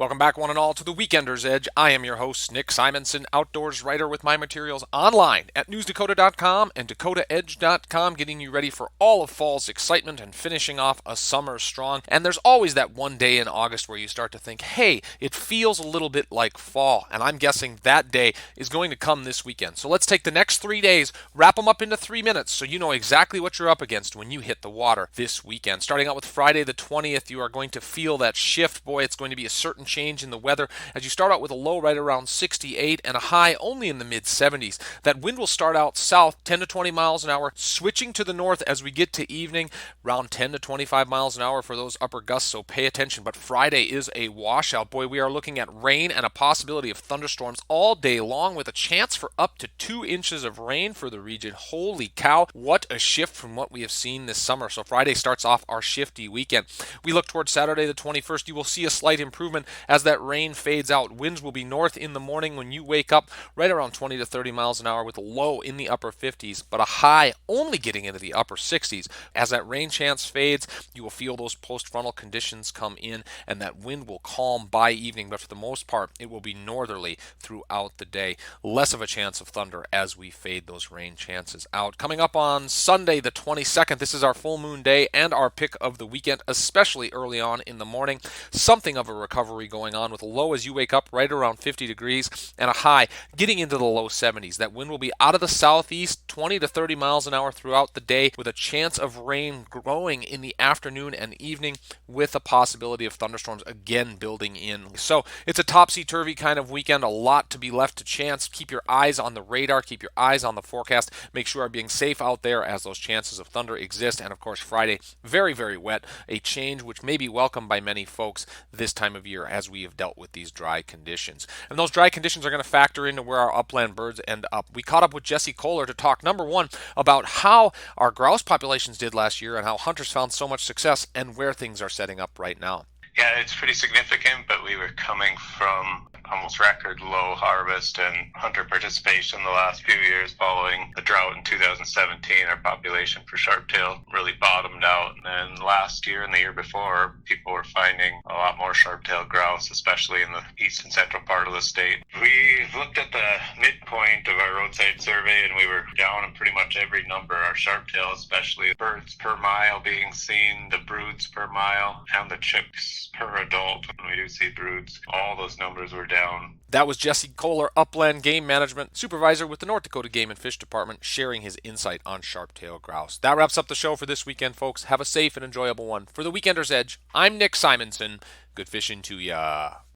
Welcome back, one and all, to the Weekender's Edge. I am your host, Nick Simonson, outdoors writer with my materials online at newsdakota.com and dakotaedge.com, getting you ready for all of fall's excitement and finishing off a summer strong. And there's always that one day in August where you start to think, hey, it feels a little bit like fall. And I'm guessing that day is going to come this weekend. So let's take the next 3 days, wrap them up into 3 minutes so you know exactly what you're up against when you hit the water this weekend. Starting out with Friday the 20th, you are going to feel that shift. Boy, it's going to be a certain change in the weather as you start out with a low right around 68 and a high only in the mid 70s. That wind will start out south 10 to 20 miles an hour, switching to the north as we get to evening, around 10 to 25 miles an hour for those upper gusts, so pay attention. But Friday is a washout. Boy, we are looking at rain and a possibility of thunderstorms all day long with a chance for up to 2 inches of rain for the region. Holy cow, what a shift from what we have seen this summer. So Friday starts off our shifty weekend. We look towards Saturday the 21st. You will see a slight improvement as that rain fades out. Winds will be north in the morning when you wake up, right around 20 to 30 miles an hour with a low in the upper 50s, but a high only getting into the upper 60s. As that rain chance fades, you will feel those post-frontal conditions come in, and that wind will calm by evening, but for the most part, it will be northerly throughout the day. Less of a chance of thunder as we fade those rain chances out. Coming up on Sunday the 22nd, this is our full moon day and our pick of the weekend, especially early on in the morning. Something of a recovery going on with a low as you wake up right around 50 degrees and a high getting into the low 70s. That wind will be out of the southeast, 20 to 30 miles an hour throughout the day, with a chance of rain growing in the afternoon and evening, with a possibility of thunderstorms again building in. So it's a topsy-turvy kind of weekend, a lot to be left to chance. Keep your eyes on the radar, keep your eyes on the forecast, make sure you're being safe out there as those chances of thunder exist. And of course, Friday, very, very wet, a change which may be welcomed by many folks this time of year as we have dealt with these dry conditions. And those dry conditions are going to factor into where our upland birds end up. We caught up with Jesse Kolar to talk, number one, about how our grouse populations did last year and how hunters found so much success and where things are setting up right now. Yeah, it's pretty significant, but we were coming from almost record low harvest and hunter participation the last few years following the drought in 2017. Our population for sharptail really bottomed out. And last year and the year before, people were finding a lot more sharptail grouse, especially in the east and central part of the state. We looked at the midpoint of our roadside survey and we were down in pretty much every number. Our sharptail, especially birds per mile being seen, the broods per mile, and the chicks per adult. When we do see broods, all those numbers were down. That was Jesse Kolar, Upland Game Management Supervisor with the North Dakota Game and Fish Department, sharing his insight on sharptail grouse. That wraps up the show for this weekend, folks. Have a safe and enjoyable one. For the Weekender's Edge, I'm Nick Simonson. Good fishing to ya.